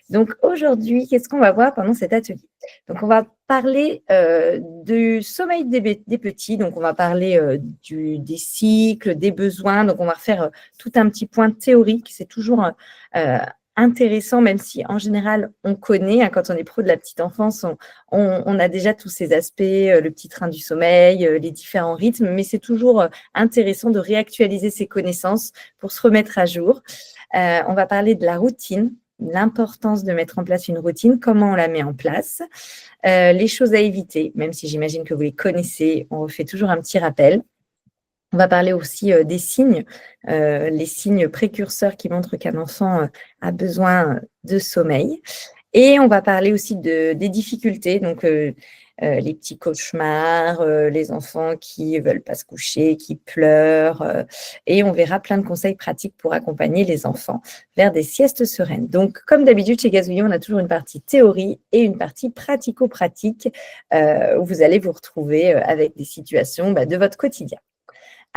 Donc aujourd'hui, qu'est-ce qu'on va voir pendant cet atelier? Donc on va parler du sommeil des petits, donc on va parler des cycles, des besoins, donc on va refaire tout un petit point théorique, c'est toujours intéressant, même si en général on connaît, hein, quand on est pro de la petite enfance, on a déjà tous ces aspects, le petit train du sommeil, les différents rythmes, mais c'est toujours intéressant de réactualiser ses connaissances pour se remettre à jour. On va parler de la routine, l'importance de mettre en place une routine, comment on la met en place, les choses à éviter, même si j'imagine que vous les connaissez, on refait toujours un petit rappel. On va parler aussi des signes, les signes précurseurs qui montrent qu'un enfant a besoin de sommeil. Et on va parler aussi des difficultés, donc les petits cauchemars, les enfants qui ne veulent pas se coucher, qui pleurent. Et on verra plein de conseils pratiques pour accompagner les enfants vers des siestes sereines. Donc, comme d'habitude, chez Gazouillon, on a toujours une partie théorie et une partie pratico-pratique où vous allez vous retrouver avec des situations de votre quotidien.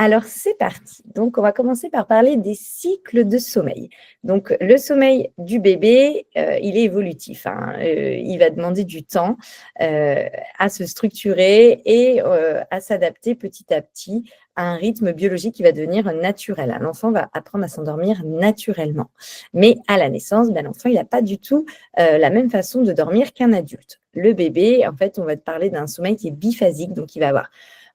Alors, c'est parti. Donc, on va commencer par parler des cycles de sommeil. Donc, le sommeil du bébé, il est évolutif, hein. Il va demander du temps à se structurer et à s'adapter petit à petit à un rythme biologique qui va devenir naturel. L'enfant va apprendre à s'endormir naturellement. Mais à la naissance, l'enfant, il n'a pas du tout la même façon de dormir qu'un adulte. Le bébé, en fait, on va te parler d'un sommeil qui est biphasique, donc il va avoir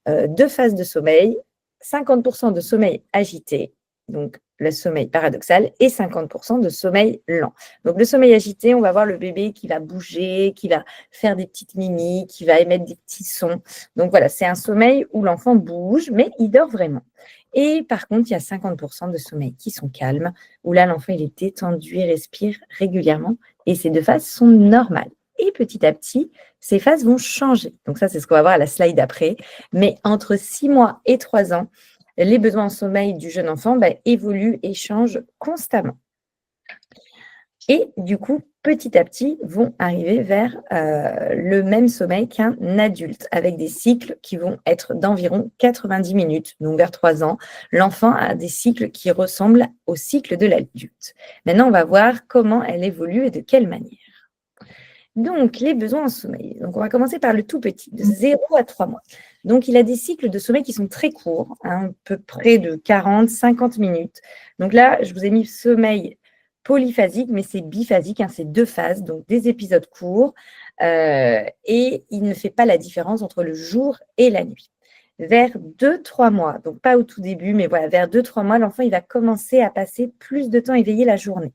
2 phases de sommeil, 50% de sommeil agité, donc le sommeil paradoxal, et 50% de sommeil lent. Donc le sommeil agité, on va voir le bébé qui va bouger, qui va faire des petites mimiques, qui va émettre des petits sons. Donc voilà, c'est un sommeil où l'enfant bouge, mais il dort vraiment. Et par contre, il y a 50% de sommeil qui sont calmes, où là, l'enfant, il est détendu et respire régulièrement. Et ces 2 phases sont normales. Et petit à petit, ces phases vont changer. Donc ça, c'est ce qu'on va voir à la slide après. Mais entre 6 mois et 3 ans, les besoins en sommeil du jeune enfant évoluent et changent constamment. Et du coup, petit à petit, vont arriver vers le même sommeil qu'un adulte, avec des cycles qui vont être d'environ 90 minutes. Donc, vers 3 ans, l'enfant a des cycles qui ressemblent au cycle de l'adulte. Maintenant, on va voir comment elle évolue et de quelle manière. Donc, les besoins en sommeil. Donc, on va commencer par le tout petit, de 0 à 3 mois. Donc, il a des cycles de sommeil qui sont très courts, à peu près de 40-50 minutes. Donc là, je vous ai mis sommeil polyphasique, mais c'est biphasique, hein, c'est 2 phases, donc des épisodes courts. Et il ne fait pas la différence entre le jour et la nuit. Vers 2-3 mois, donc pas au tout début, mais voilà, vers 2-3 mois, l'enfant, il va commencer à passer plus de temps éveillé la journée.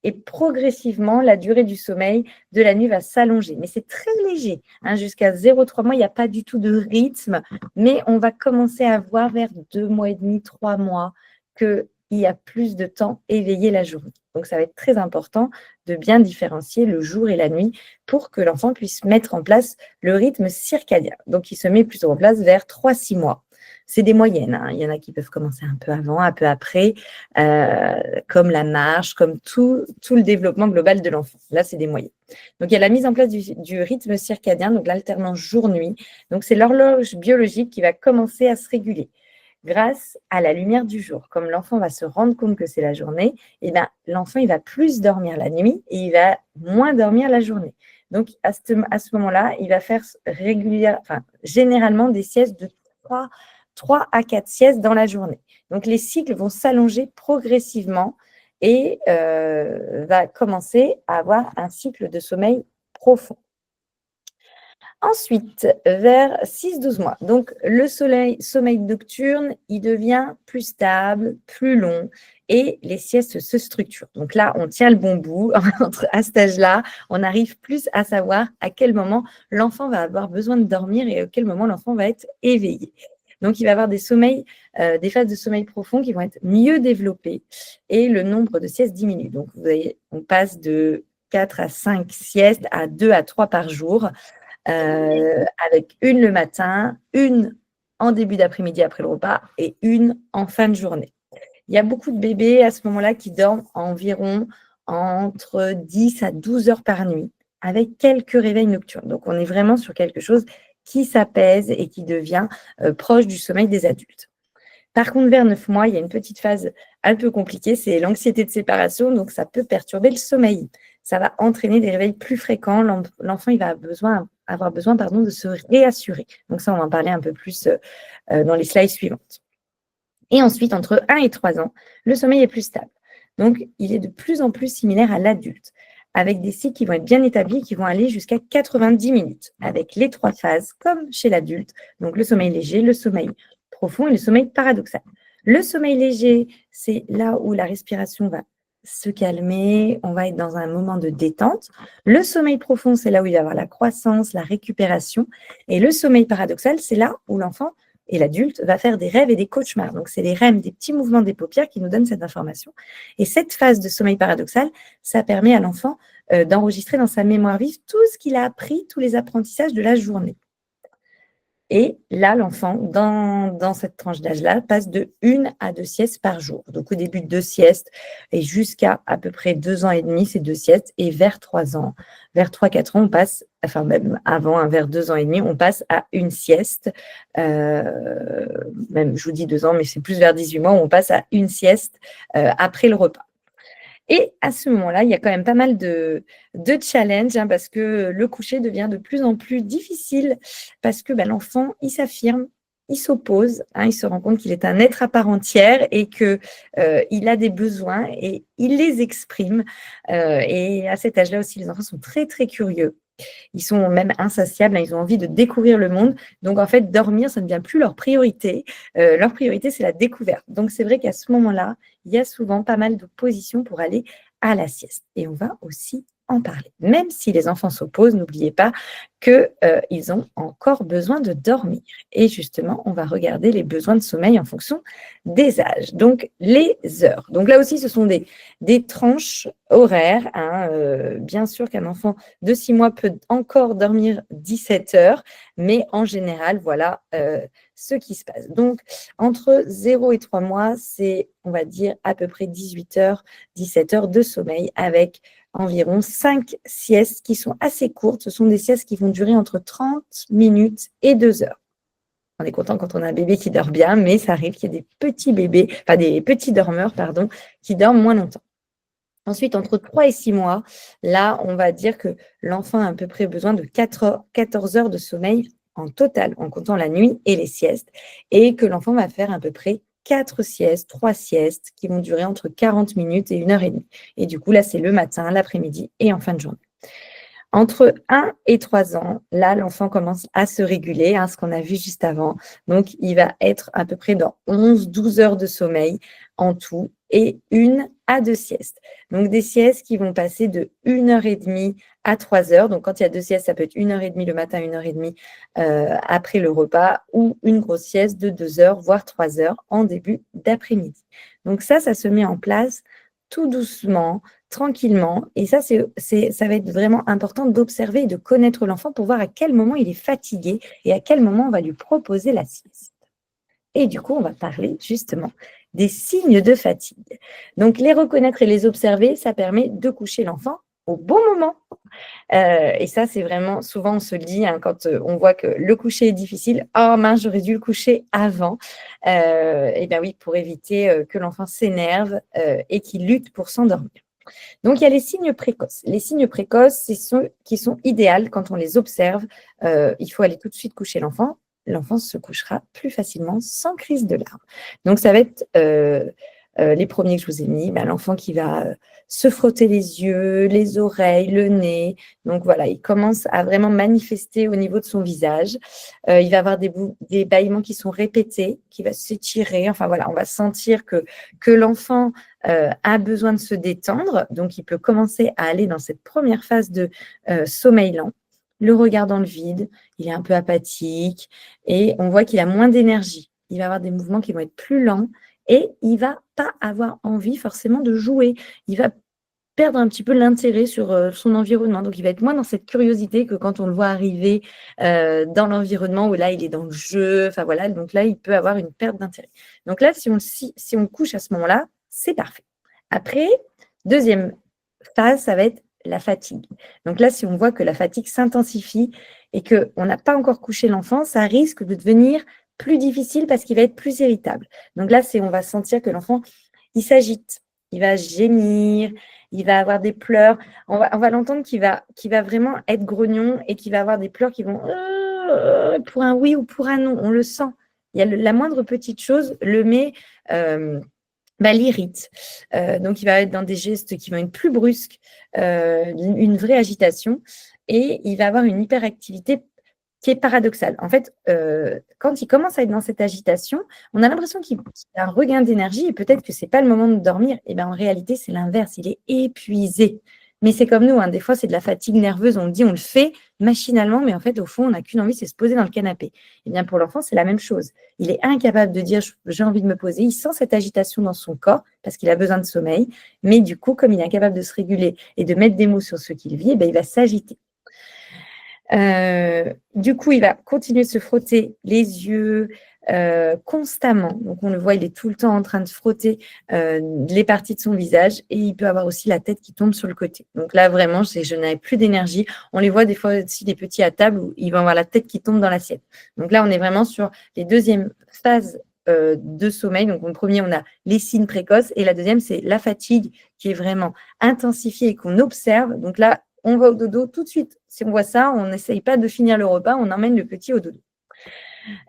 Et progressivement, la durée du sommeil de la nuit va s'allonger. Mais c'est très léger. Jusqu'à 0,3 mois, il n'y a pas du tout de rythme. Mais on va commencer à voir vers 2 mois et demi, 3 mois, qu'il y a plus de temps éveillé la journée. Donc, ça va être très important de bien différencier le jour et la nuit pour que l'enfant puisse mettre en place le rythme circadien. Donc, il se met plutôt en place vers 3-6 mois. C'est des moyennes, hein. Il y en a qui peuvent commencer un peu avant, un peu après, comme la marche, comme tout le développement global de l'enfant. Là, c'est des moyennes. Donc, il y a la mise en place du rythme circadien, donc l'alternance jour-nuit. Donc, c'est l'horloge biologique qui va commencer à se réguler grâce à la lumière du jour. Comme l'enfant va se rendre compte que c'est la journée, l'enfant, il va plus dormir la nuit et il va moins dormir la journée. Donc, à ce moment-là, il va faire généralement des siestes de 3 à 4 siestes dans la journée. Donc, les cycles vont s'allonger progressivement et va commencer à avoir un cycle de sommeil profond. Ensuite, vers 6-12 mois, donc le sommeil nocturne, il devient plus stable, plus long et les siestes se structurent. Donc là, on tient le bon bout. À cet âge-là, on arrive plus à savoir à quel moment l'enfant va avoir besoin de dormir et à quel moment l'enfant va être éveillé. Donc, il va y avoir des phases de sommeil profond qui vont être mieux développées et le nombre de siestes diminue. Donc, vous voyez, on passe de 4 à 5 siestes à 2 à 3 par jour. Avec une le matin, une en début d'après-midi après le repas et une en fin de journée. Il y a beaucoup de bébés à ce moment-là qui dorment environ entre 10 à 12 heures par nuit avec quelques réveils nocturnes. Donc, on est vraiment sur quelque chose qui s'apaise et qui devient proche du sommeil des adultes. Par contre, vers 9 mois, il y a une petite phase un peu compliquée, c'est l'anxiété de séparation, donc ça peut perturber le sommeil. ça va entraîner des réveils plus fréquents. L'enfant, il va avoir besoin de se réassurer. Donc ça, on va en parler un peu plus dans les slides suivantes. Et ensuite, entre 1 et 3 ans, le sommeil est plus stable. Donc, il est de plus en plus similaire à l'adulte, avec des cycles qui vont être bien établis, qui vont aller jusqu'à 90 minutes, avec les 3 phases, comme chez l'adulte. Donc, le sommeil léger, le sommeil profond et le sommeil paradoxal. Le sommeil léger, c'est là où la respiration va se calmer, on va être dans un moment de détente. Le sommeil profond, c'est là où il va y avoir la croissance, la récupération. Et le sommeil paradoxal, c'est là où l'enfant et l'adulte va faire des rêves et des cauchemars. Donc, c'est les REM, des petits mouvements des paupières qui nous donnent cette information. Et cette phase de sommeil paradoxal, ça permet à l'enfant d'enregistrer dans sa mémoire vive tout ce qu'il a appris, tous les apprentissages de la journée. Et là, l'enfant, dans cette tranche d'âge-là, passe de 1 à 2 siestes par jour. Donc, au début, 2 siestes et jusqu'à à peu près 2 ans et demi, c'est 2 siestes. Et vers 3 ans, vers 3-4 ans, on passe, enfin même avant, vers 2 ans et demi, on passe à une sieste. Même, je vous dis 2 ans, mais c'est plus vers 18 mois où on passe à une sieste après le repas. Et à ce moment-là, il y a quand même pas mal de challenges parce que le coucher devient de plus en plus difficile parce que l'enfant, il s'affirme, il s'oppose, il se rend compte qu'il est un être à part entière et qu'il a des besoins et il les exprime. Et à cet âge-là aussi, les enfants sont très, très curieux. Ils sont même insatiables, ils ont envie de découvrir le monde. Donc, en fait, dormir, ça ne devient plus leur priorité. Leur priorité, c'est la découverte. Donc, c'est vrai qu'à ce moment-là, il y a souvent pas mal d'opposition pour aller à la sieste. Et on va aussi en parler. Même si les enfants s'opposent, n'oubliez pas qu'ils ont encore besoin de dormir. Et justement, on va regarder les besoins de sommeil en fonction des âges. Donc, les heures. Donc là aussi, ce sont des tranches horaires. Bien sûr qu'un enfant de 6 mois peut encore dormir 17 heures, mais en général, voilà ce qui se passe. Donc, entre 0 et 3 mois, c'est, on va dire, à peu près 18 heures, 17 heures de sommeil avec environ 5 siestes qui sont assez courtes. Ce sont des siestes qui vont durer entre 30 minutes et 2 heures. On est content quand on a un bébé qui dort bien, mais ça arrive qu'il y ait des petits bébés, enfin des petits dormeurs, qui dorment moins longtemps. Ensuite, entre 3 et 6 mois, là, on va dire que l'enfant a à peu près besoin de 14 heures de sommeil en total, en comptant la nuit et les siestes, et que l'enfant va faire à peu près 4 siestes, 3 siestes qui vont durer entre 40 minutes et 1h30. Et du coup, là, c'est le matin, l'après-midi et en fin de journée. Entre 1 et 3 ans, là, l'enfant commence à se réguler, ce qu'on a vu juste avant. Donc, il va être à peu près dans 11-12 heures de sommeil en tout et 1 à 2 siestes. Donc, des siestes qui vont passer de 1h30 à 3 heures. Donc, quand il y a 2 siestes, ça peut être 1h30 le matin, 1h30 après le repas ou une grosse sieste de 2 heures, voire 3 heures en début d'après-midi. Donc, ça se met en place tout doucement, tranquillement. Et ça va être vraiment important d'observer et de connaître l'enfant pour voir à quel moment il est fatigué et à quel moment on va lui proposer la sieste. Et du coup, on va parler justement des signes de fatigue. Donc, les reconnaître et les observer, ça permet de coucher l'enfant au bon moment. Et ça, c'est vraiment, souvent on se le dit quand on voit que le coucher est difficile, oh mince, j'aurais dû le coucher avant. Et bien oui, pour éviter que l'enfant s'énerve et qu'il lutte pour s'endormir. Donc, il y a les signes précoces. Les signes précoces, c'est ceux qui sont idéaux quand on les observe. Il faut aller tout de suite coucher l'enfant. L'enfant se couchera plus facilement sans crise de larmes. Donc, ça va être les premiers que je vous ai mis. L'enfant qui va se frotter les yeux, les oreilles, le nez. Donc, voilà, il commence à vraiment manifester au niveau de son visage. Il va avoir des bâillements qui sont répétés, qui va s'étirer. Enfin, voilà, on va sentir que l'enfant a besoin de se détendre. Donc, il peut commencer à aller dans cette première phase de sommeil lent. Le regard dans le vide, il est un peu apathique et on voit qu'il a moins d'énergie. Il va avoir des mouvements qui vont être plus lents et il ne va pas avoir envie forcément de jouer. Il va perdre un petit peu l'intérêt sur son environnement. Donc, il va être moins dans cette curiosité que quand on le voit arriver dans l'environnement où là, il est dans le jeu. Enfin, voilà. Donc là, il peut avoir une perte d'intérêt. Donc là, si on le couche à ce moment-là, c'est parfait. Après, deuxième phase, ça va être la fatigue. Donc là, si on voit que la fatigue s'intensifie et qu'on n'a pas encore couché l'enfant, ça risque de devenir plus difficile parce qu'il va être plus irritable. Donc là, on va sentir que l'enfant, il s'agite, il va gémir, il va avoir des pleurs. On va l'entendre qui va vraiment être grognon et qui va avoir des pleurs qui vont pour un oui ou pour un non. On le sent. Il y a la moindre petite chose le met, l'irrite. Donc, il va être dans des gestes qui vont être plus brusques, une vraie agitation et il va avoir une hyperactivité qui est paradoxale. En fait, quand il commence à être dans cette agitation, on a l'impression qu'il a un regain d'énergie et peut-être que ce n'est pas le moment de dormir. Et bien, en réalité, c'est l'inverse. Il est épuisé. Mais c'est comme nous, hein, des fois, c'est de la fatigue nerveuse. On le dit, on le fait machinalement, mais en fait, au fond, on n'a qu'une envie, c'est se poser dans le canapé. Et bien, pour l'enfant, c'est la même chose. Il est incapable de dire j'ai envie de me poser. Il sent cette agitation dans son corps parce qu'il a besoin de sommeil. Mais du coup, comme il est incapable de se réguler et de mettre des mots sur ce qu'il vit, il va s'agiter. Du coup, il va continuer de se frotter les yeux constamment. Donc, on le voit, il est tout le temps en train de frotter les parties de son visage et il peut avoir aussi la tête qui tombe sur le côté. Donc là, vraiment, je n'avais plus d'énergie. On les voit des fois aussi, les petits à table, où ils vont avoir la tête qui tombe dans l'assiette. Donc là, on est vraiment sur les deuxièmes phases de sommeil. Donc, en premier, on a les signes précoces et la deuxième, c'est la fatigue qui est vraiment intensifiée et qu'on observe. Donc là, on va au dodo tout de suite. Si on voit ça, on n'essaye pas de finir le repas, on emmène le petit au dodo.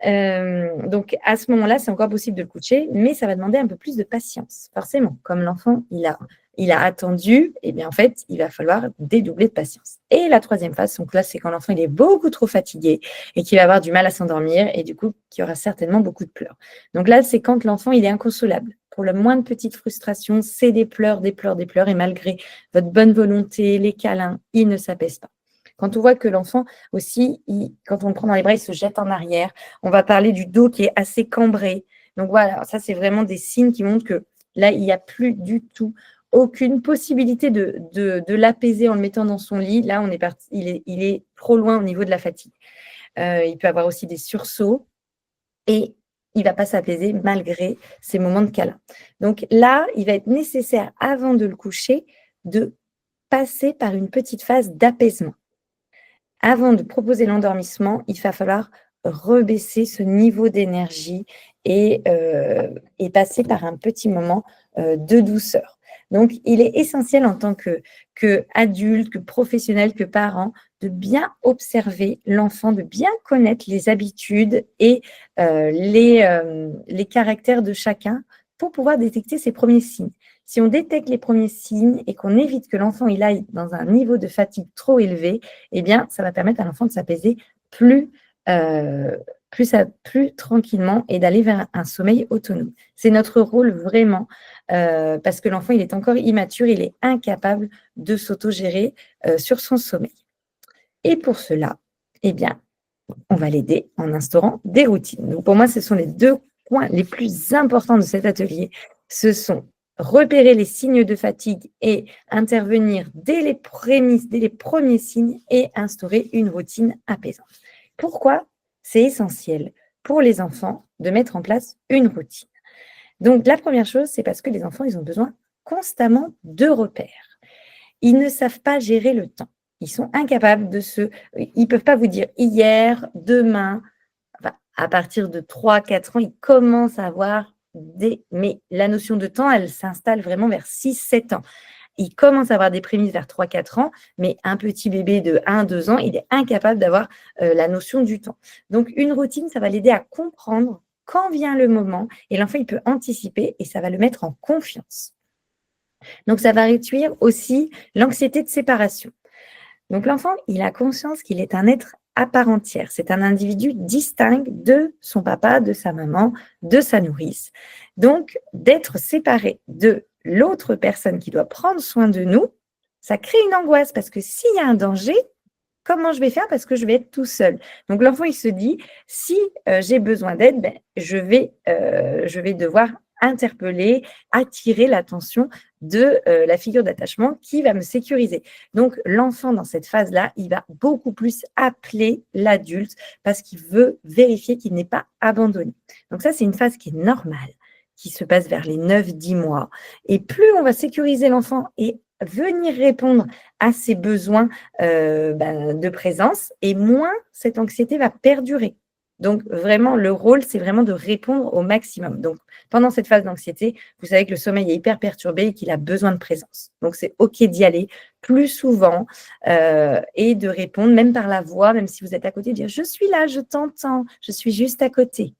Donc, à ce moment-là, c'est encore possible de le coucher, mais ça va demander un peu plus de patience. Forcément, comme l'enfant, il a attendu, et bien en fait, il va falloir dédoubler de patience. Et la troisième phase, donc là, c'est quand l'enfant il est beaucoup trop fatigué et qu'il va avoir du mal à s'endormir et du coup, qu'il y aura certainement beaucoup de pleurs. Donc là, c'est quand l'enfant il est inconsolable. Pour la moindre petite frustration, c'est des pleurs, des pleurs, des pleurs, et malgré votre bonne volonté, les câlins, il ne s'apaise pas. Quand on voit que l'enfant aussi, quand on le prend dans les bras, il se jette en arrière. On va parler du dos qui est assez cambré. Donc voilà, ça, c'est vraiment des signes qui montrent que là, il n'y a plus du tout aucune possibilité de l'apaiser en le mettant dans son lit. Là, on est parti, il est trop loin au niveau de la fatigue. Il peut avoir aussi des sursauts et il ne va pas s'apaiser malgré ces moments de câlin. Donc là, il va être nécessaire, avant de le coucher, de passer par une petite phase d'apaisement. Avant de proposer l'endormissement, il va falloir rebaisser ce niveau d'énergie et passer par un petit moment de douceur. Donc, il est essentiel en tant qu'adulte, que professionnel, que parent, de bien observer l'enfant, de bien connaître les habitudes et les caractères de chacun pour pouvoir détecter ses premiers signes. Si on détecte les premiers signes et qu'on évite que l'enfant il aille dans un niveau de fatigue trop élevé, eh bien, ça va permettre à l'enfant de s'apaiser plus tranquillement et d'aller vers un sommeil autonome. C'est notre rôle vraiment, parce que l'enfant, il est encore immature, il est incapable de s'autogérer sur son sommeil. Et pour cela, eh bien, on va l'aider en instaurant des routines. Donc, pour moi, ce sont les deux points les plus importants de cet atelier. Ce sont repérer les signes de fatigue et intervenir dès les premiers signes et instaurer une routine apaisante. Pourquoi c'est essentiel pour les enfants de mettre en place une routine? Donc, la première chose, c'est parce que les enfants, ils ont besoin constamment de repères. Ils ne savent pas gérer le temps. Ils sont incapables ils ne peuvent pas vous dire hier, demain. Enfin, à partir de 3-4 ans, ils commencent à avoir mais la notion de temps, elle s'installe vraiment vers 6-7 ans. Ils commencent à avoir des prémices vers 3-4 ans, mais un petit bébé de 1-2 ans, il est incapable d'avoir la notion du temps. Donc, une routine, ça va l'aider à comprendre quand vient le moment et l'enfant, il peut anticiper et ça va le mettre en confiance. Donc, ça va réduire aussi l'anxiété de séparation. Donc, l'enfant, il a conscience qu'il est un être à part entière. C'est un individu distinct de son papa, de sa maman, de sa nourrice. Donc, d'être séparé de l'autre personne qui doit prendre soin de nous, ça crée une angoisse parce que s'il y a un danger, comment je vais faire parce que je vais être tout seul? Donc, l'enfant, il se dit, si j'ai besoin d'aide, je vais devoir interpeller, attirer l'attention de la figure d'attachement qui va me sécuriser. Donc, l'enfant, dans cette phase-là, il va beaucoup plus appeler l'adulte parce qu'il veut vérifier qu'il n'est pas abandonné. Donc, ça, c'est une phase qui est normale, qui se passe vers les 9-10 mois. Et plus on va sécuriser l'enfant et venir répondre à ses besoins de présence, et moins cette anxiété va perdurer. Donc, vraiment, le rôle, c'est vraiment de répondre au maximum. Donc, pendant cette phase d'anxiété, vous savez que le sommeil est hyper perturbé et qu'il a besoin de présence. Donc, c'est OK d'y aller plus souvent et de répondre, même par la voix, même si vous êtes à côté, dire: «Je suis là, je t'entends, je suis juste à côté».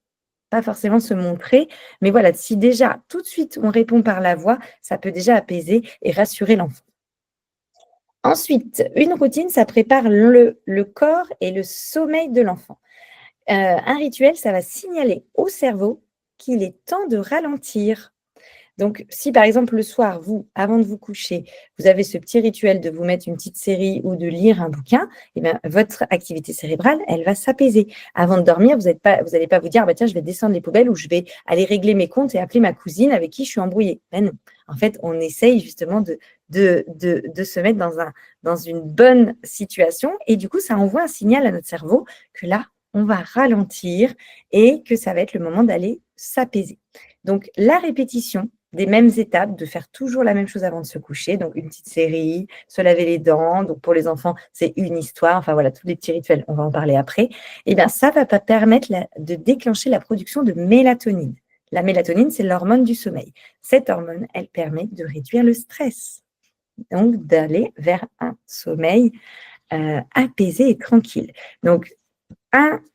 Pas forcément se montrer, mais voilà, si déjà, tout de suite, on répond par la voix, ça peut déjà apaiser et rassurer l'enfant. Ensuite, une routine, ça prépare le corps et le sommeil de l'enfant. Un rituel, ça va signaler au cerveau qu'il est temps de ralentir. Donc, si par exemple le soir, vous, avant de vous coucher, vous avez ce petit rituel de vous mettre une petite série ou de lire un bouquin, eh bien, votre activité cérébrale, elle va s'apaiser. Avant de dormir, vous allez pas vous dire, ah bah tiens, je vais descendre les poubelles ou je vais aller régler mes comptes et appeler ma cousine avec qui je suis embrouillée. Ben non. En fait, on essaye justement de se mettre dans une bonne situation et du coup, ça envoie un signal à notre cerveau que là, on va ralentir et que ça va être le moment d'aller s'apaiser. Donc, la répétition, des mêmes étapes, de faire toujours la même chose avant de se coucher, donc une petite série, se laver les dents, donc pour les enfants, c'est une histoire, enfin voilà, tous les petits rituels, on va en parler après. Et bien ça va pas permettre de déclencher la production de mélatonine. La mélatonine, c'est l'hormone du sommeil. Cette hormone, elle permet de réduire le stress, donc d'aller vers un sommeil apaisé et tranquille. Donc,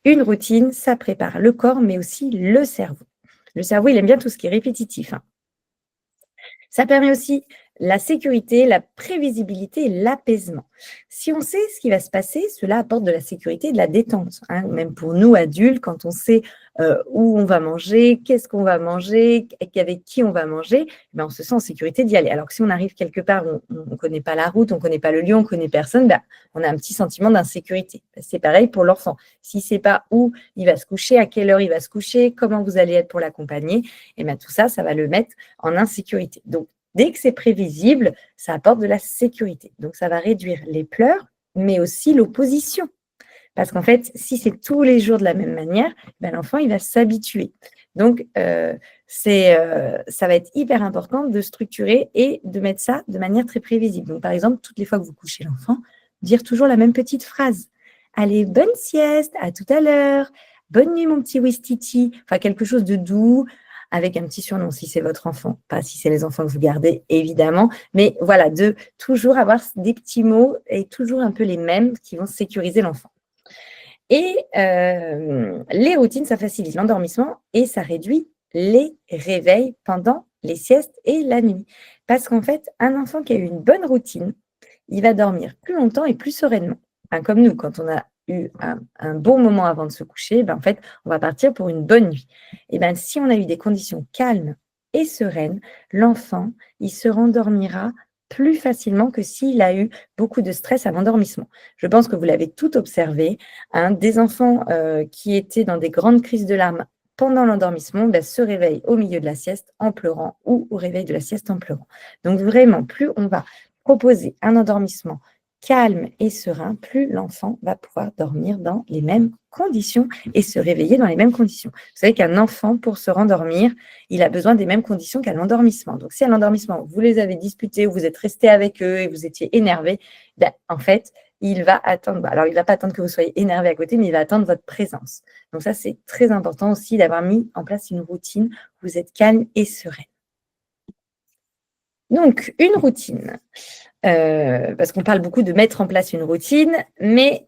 une routine, ça prépare le corps, mais aussi le cerveau. Le cerveau, il aime bien tout ce qui est répétitif, hein. Ça permet aussi la sécurité, la prévisibilité et l'apaisement. Si on sait ce qui va se passer, cela apporte de la sécurité et de la détente, hein. Même pour nous, adultes, quand on sait où on va manger, qu'est-ce qu'on va manger, avec qui on va manger, ben, on se sent en sécurité d'y aller. Alors que si on arrive quelque part, on ne connaît pas la route, on ne connaît pas le lieu, on ne connaît personne, ben, on a un petit sentiment d'insécurité. Ben, c'est pareil pour l'enfant. S'il ne sait pas où il va se coucher, à quelle heure il va se coucher, comment vous allez être pour l'accompagner, et ben, tout ça, ça va le mettre en insécurité. Donc, dès que c'est prévisible, ça apporte de la sécurité. Donc, ça va réduire les pleurs, mais aussi l'opposition. Parce qu'en fait, si c'est tous les jours de la même manière, ben, l'enfant, il va s'habituer. Donc, ça va être hyper important de structurer et de mettre ça de manière très prévisible. Donc, par exemple, toutes les fois que vous couchez l'enfant, dire toujours la même petite phrase. Allez, bonne sieste, à tout à l'heure. Bonne nuit, mon petit Wistiti. Enfin, quelque chose de doux, avec un petit surnom si c'est votre enfant, pas si c'est les enfants que vous gardez, évidemment. Mais voilà, de toujours avoir des petits mots et toujours un peu les mêmes qui vont sécuriser l'enfant. Et les routines, ça facilite l'endormissement et ça réduit les réveils pendant les siestes et la nuit. Parce qu'en fait, un enfant qui a eu une bonne routine, il va dormir plus longtemps et plus sereinement. Enfin, comme nous, quand on a eu un bon moment avant de se coucher, ben, en fait, on va partir pour une bonne nuit. Et ben, si on a eu des conditions calmes et sereines, l'enfant, il se rendormira plus facilement que s'il a eu beaucoup de stress à l'endormissement. Je pense que vous l'avez tout observé, hein, des enfants qui étaient dans des grandes crises de larmes pendant l'endormissement ben, se réveillent au milieu de la sieste en pleurant ou au réveil de la sieste en pleurant. Donc vraiment, plus on va proposer un endormissement calme et serein, plus l'enfant va pouvoir dormir dans les mêmes conditions et se réveiller dans les mêmes conditions. Vous savez qu'un enfant, pour se rendormir, il a besoin des mêmes conditions qu'à l'endormissement. Donc, si à l'endormissement, vous les avez disputés ou vous êtes resté avec eux et vous étiez énervé, ben, en fait, il va attendre. Alors, il ne va pas attendre que vous soyez énervé à côté, mais il va attendre votre présence. Donc, ça, c'est très important aussi d'avoir mis en place une routine où vous êtes calme et serein. Donc, une routine. Parce qu'on parle beaucoup de mettre en place une routine, mais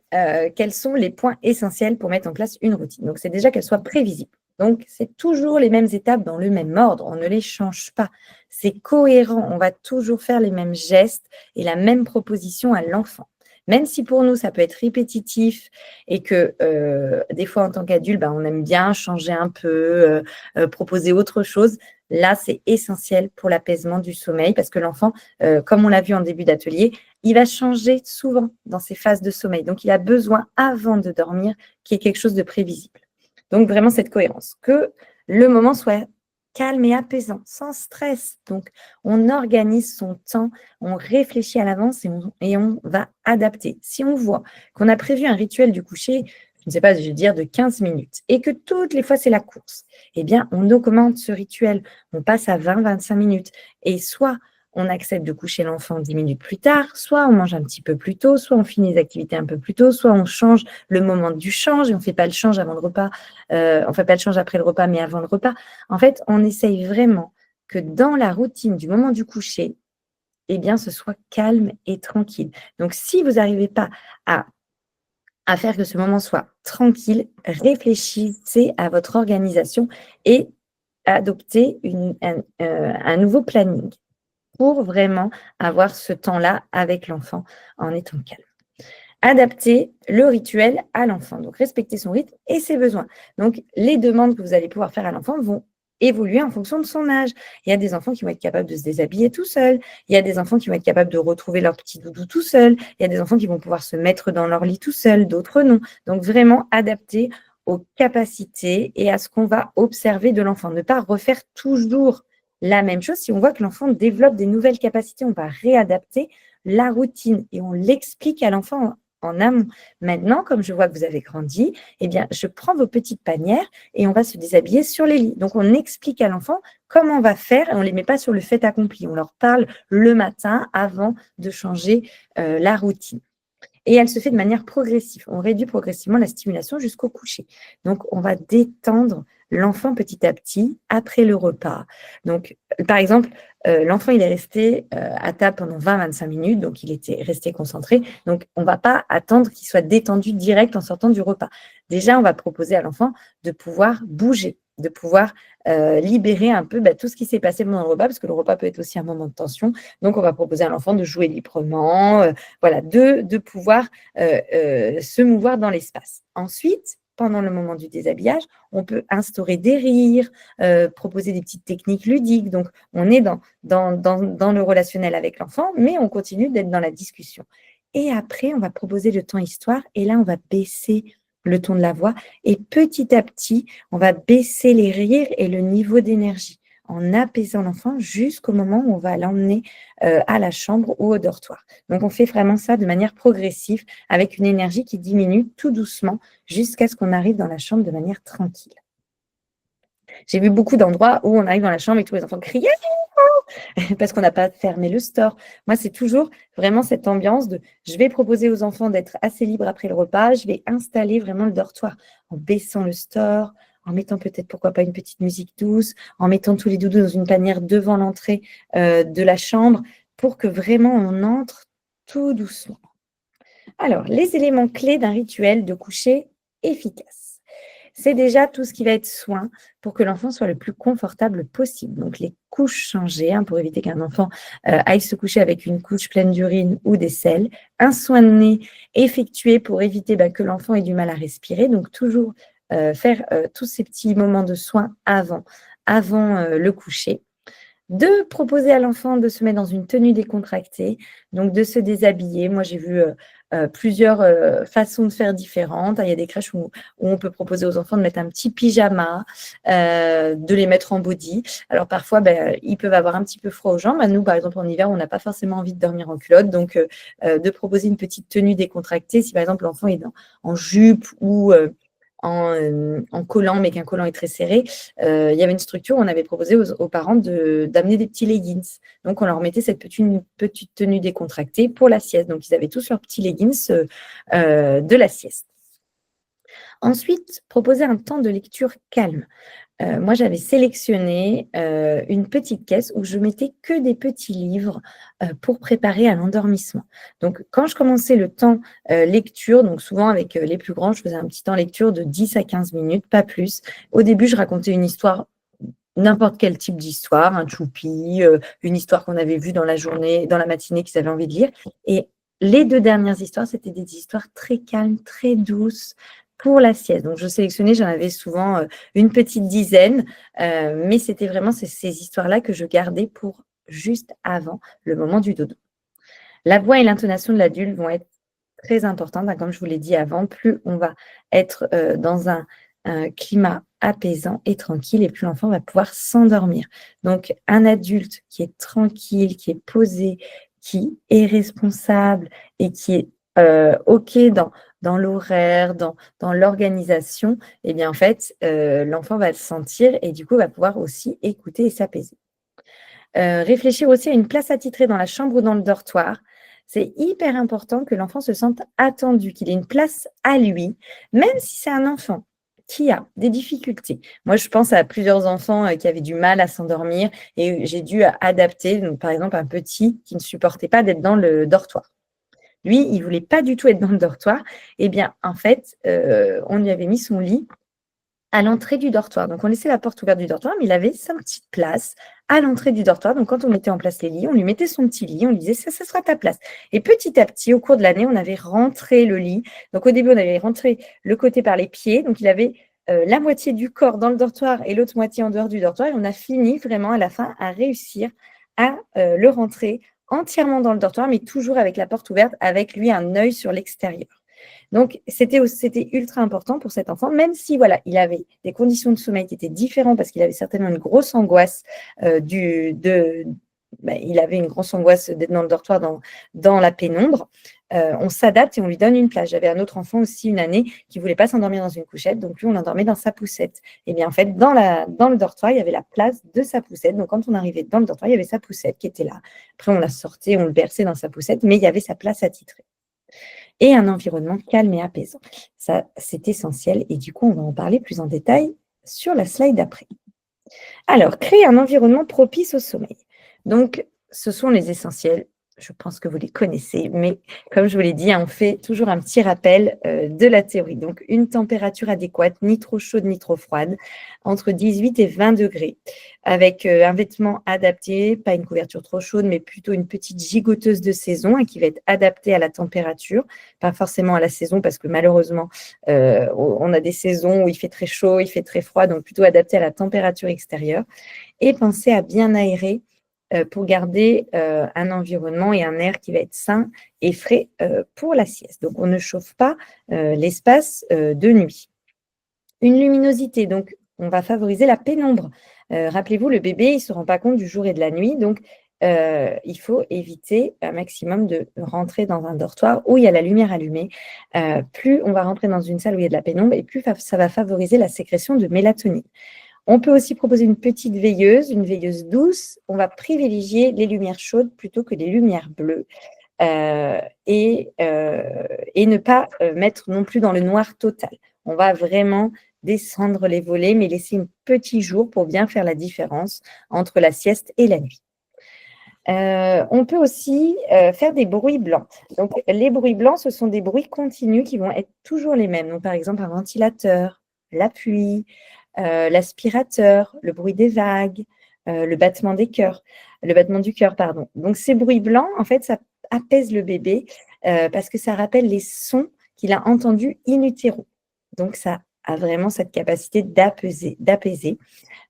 quels sont les points essentiels pour mettre en place une routine? Donc, c'est déjà qu'elle soit prévisible. Donc, c'est toujours les mêmes étapes dans le même ordre, on ne les change pas. C'est cohérent, on va toujours faire les mêmes gestes et la même proposition à l'enfant. Même si pour nous, ça peut être répétitif et que des fois, en tant qu'adulte, ben, on aime bien changer un peu, proposer autre chose. Là, c'est essentiel pour l'apaisement du sommeil parce que l'enfant, comme on l'a vu en début d'atelier, il va changer souvent dans ses phases de sommeil. Donc, il a besoin, avant de dormir, qu'il y ait quelque chose de prévisible. Donc, vraiment, cette cohérence. Que le moment soit calme et apaisant, sans stress. Donc, on organise son temps, on réfléchit à l'avance et on va adapter. Si on voit qu'on a prévu un rituel du coucher, je ne sais pas, je vais dire de 15 minutes, et que toutes les fois, c'est la course, eh bien, on augmente ce rituel. On passe à 20-25 minutes. Et soit on accepte de coucher l'enfant 10 minutes plus tard, soit on mange un petit peu plus tôt, soit on finit les activités un peu plus tôt, soit on change le moment du change et on ne fait pas le change avant le repas, on fait pas le change après le repas, mais avant le repas. En fait, on essaye vraiment que dans la routine du moment du coucher, eh bien, ce soit calme et tranquille. Donc, si vous n'arrivez pas à faire que ce moment soit tranquille, réfléchissez à votre organisation et adoptez un nouveau planning pour vraiment avoir ce temps-là avec l'enfant en étant calme. Adapter le rituel à l'enfant, donc respecter son rythme et ses besoins. Donc, les demandes que vous allez pouvoir faire à l'enfant vont évoluer en fonction de son âge. Il y a des enfants qui vont être capables de se déshabiller tout seuls. Il y a des enfants qui vont être capables de retrouver leur petit doudou tout seul. Il y a des enfants qui vont pouvoir se mettre dans leur lit tout seuls, d'autres non. Donc, vraiment adapter aux capacités et à ce qu'on va observer de l'enfant. Ne pas refaire toujours la même chose. Si on voit que l'enfant développe des nouvelles capacités, on va réadapter la routine et on l'explique à l'enfant en amont. Maintenant, comme je vois que vous avez grandi, eh bien, je prends vos petites panières et on va se déshabiller sur les lits. Donc, on explique à l'enfant comment on va faire et on ne les met pas sur le fait accompli. On leur parle le matin avant de changer la routine. Et elle se fait de manière progressive. On réduit progressivement la stimulation jusqu'au coucher. Donc, on va détendre l'enfant petit à petit après le repas. Donc, par exemple, l'enfant, il est resté à table pendant 20-25 minutes, donc il était resté concentré. Donc, on ne va pas attendre qu'il soit détendu direct en sortant du repas. Déjà, on va proposer à l'enfant de pouvoir bouger, de pouvoir libérer un peu tout ce qui s'est passé pendant le repas, parce que le repas peut être aussi un moment de tension. Donc, on va proposer à l'enfant de jouer librement, voilà, de pouvoir se mouvoir dans l'espace. Ensuite, pendant le moment du déshabillage, on peut instaurer des rires, proposer des petites techniques ludiques. Donc, on est dans le relationnel avec l'enfant, mais on continue d'être dans la discussion. Et après, on va proposer le temps histoire, et là, on va baisser le ton de la voix, et petit à petit, on va baisser les rires et le niveau d'énergie en apaisant l'enfant jusqu'au moment où on va l'emmener à la chambre ou au dortoir. Donc, on fait vraiment ça de manière progressive avec une énergie qui diminue tout doucement jusqu'à ce qu'on arrive dans la chambre de manière tranquille. J'ai vu beaucoup d'endroits où on arrive dans la chambre et tous les enfants crient parce qu'on n'a pas fermé le store. Moi, c'est toujours vraiment cette ambiance de je vais proposer aux enfants d'être assez libres après le repas, je vais installer vraiment le dortoir en baissant le store, en mettant peut-être, pourquoi pas, une petite musique douce, en mettant tous les doudous dans une panière devant l'entrée de la chambre pour que vraiment on entre tout doucement. Alors, les éléments clés d'un rituel de coucher efficace. C'est déjà tout ce qui va être soin pour que l'enfant soit le plus confortable possible. Donc, les couches changées pour éviter qu'un enfant aille se coucher avec une couche pleine d'urine ou d'aisselle. Un soin de nez effectué pour éviter que l'enfant ait du mal à respirer. Donc, toujours faire tous ces petits moments de soin avant le coucher. De proposer à l'enfant de se mettre dans une tenue décontractée, donc de se déshabiller. Moi, j'ai vu plusieurs façons de faire différentes. Il y a des crèches où on peut proposer aux enfants de mettre un petit pyjama, de les mettre en body. Alors parfois, ils peuvent avoir un petit peu froid aux jambes. Nous, par exemple, en hiver, on n'a pas forcément envie de dormir en culotte, donc de proposer une petite tenue décontractée. Si par exemple l'enfant est en jupe ou en collant, mais qu'un collant est très serré, il y avait une structure où on avait proposé aux parents d'amener des petits leggings. Donc, on leur mettait cette petite tenue décontractée pour la sieste. Donc, ils avaient tous leurs petits leggings de la sieste. Ensuite, proposer un temps de lecture calme. Moi, j'avais sélectionné une petite caisse où je mettais que des petits livres pour préparer à l'endormissement. Donc, quand je commençais le temps lecture, donc souvent avec les plus grands, je faisais un petit temps lecture de 10 à 15 minutes, pas plus. Au début, je racontais une histoire, n'importe quel type d'histoire, un choupi, une histoire qu'on avait vue dans la journée, dans la matinée qu'ils avaient envie de lire. Et les 2 dernières histoires, c'était des histoires très calmes, très douces pour la sieste. Donc, je sélectionnais, j'en avais souvent une petite dizaine, mais c'était vraiment ces histoires-là que je gardais pour juste avant le moment du dodo. La voix et l'intonation de l'adulte vont être très importantes. Comme je vous l'ai dit avant, plus on va être dans un climat apaisant et tranquille, et plus l'enfant va pouvoir s'endormir. Donc, un adulte qui est tranquille, qui est posé, qui est responsable et qui est OK dans l'horaire, dans l'organisation, eh bien, en fait, l'enfant va le sentir et du coup, va pouvoir aussi écouter et s'apaiser. Réfléchir aussi à une place attitrée dans la chambre ou dans le dortoir. C'est hyper important que l'enfant se sente attendu, qu'il ait une place à lui, même si c'est un enfant qui a des difficultés. Moi, je pense à plusieurs enfants qui avaient du mal à s'endormir et j'ai dû adapter, donc, par exemple, un petit qui ne supportait pas d'être dans le dortoir. Lui, il ne voulait pas du tout être dans le dortoir. Eh bien, en fait, on lui avait mis son lit à l'entrée du dortoir. Donc, on laissait la porte ouverte du dortoir, mais il avait sa petite place à l'entrée du dortoir. Donc, quand on mettait en place les lits, on lui mettait son petit lit, on lui disait, ça sera ta place. Et petit à petit, au cours de l'année, on avait rentré le lit. Donc, au début, on avait rentré le côté par les pieds. Donc, il avait la moitié du corps dans le dortoir et l'autre moitié en dehors du dortoir. Et on a fini vraiment à la fin à réussir à le rentrer entièrement dans le dortoir, mais toujours avec la porte ouverte, avec lui un œil sur l'extérieur. Donc, c'était ultra important pour cet enfant, même si voilà, il avait des conditions de sommeil qui étaient différentes parce qu'il avait certainement une grosse angoisse il avait une grosse angoisse d'être dans le dortoir dans la pénombre. On s'adapte et on lui donne une place. J'avais un autre enfant aussi une année qui ne voulait pas s'endormir dans une couchette, donc lui, on l'endormait dans sa poussette. Et bien en fait, dans le dortoir, il y avait la place de sa poussette. Donc quand on arrivait dans le dortoir, il y avait sa poussette qui était là. Après, on la sortait, on le berçait dans sa poussette, mais il y avait sa place attitrée. Et un environnement calme et apaisant. Ça, c'est essentiel et du coup, on va en parler plus en détail sur la slide d'après. Alors, créer un environnement propice au sommeil. Donc, ce sont les essentiels. Je pense que vous les connaissez, mais comme je vous l'ai dit, on fait toujours un petit rappel de la théorie. Donc, une température adéquate, ni trop chaude ni trop froide, entre 18 et 20 degrés, avec un vêtement adapté, pas une couverture trop chaude, mais plutôt une petite gigoteuse de saison qui va être adaptée à la température, pas forcément à la saison, parce que malheureusement, on a des saisons où il fait très chaud, il fait très froid, donc plutôt adapté à la température extérieure. Et pensez à bien aérer pour garder un environnement et un air qui va être sain et frais pour la sieste. Donc, on ne chauffe pas l'espace de nuit. Une luminosité, donc on va favoriser la pénombre. Rappelez-vous, le bébé, il ne se rend pas compte du jour et de la nuit, donc il faut éviter un maximum de rentrer dans un dortoir où il y a la lumière allumée. Plus on va rentrer dans une salle où il y a de la pénombre et plus ça va favoriser la sécrétion de mélatonine. On peut aussi proposer une petite veilleuse, une veilleuse douce. On va privilégier les lumières chaudes plutôt que les lumières bleues. Et ne pas mettre non plus dans le noir total. On va vraiment descendre les volets, mais laisser un petit jour pour bien faire la différence entre la sieste et la nuit. On peut aussi faire des bruits blancs. Donc, les bruits blancs, ce sont des bruits continus qui vont être toujours les mêmes. Donc, par exemple, un ventilateur, la pluie, l'aspirateur, le bruit des vagues, le battement du cœur, pardon. Donc, ces bruits blancs, en fait, ça apaise le bébé parce que ça rappelle les sons qu'il a entendus in utero. Donc, ça a vraiment cette capacité d'apaiser.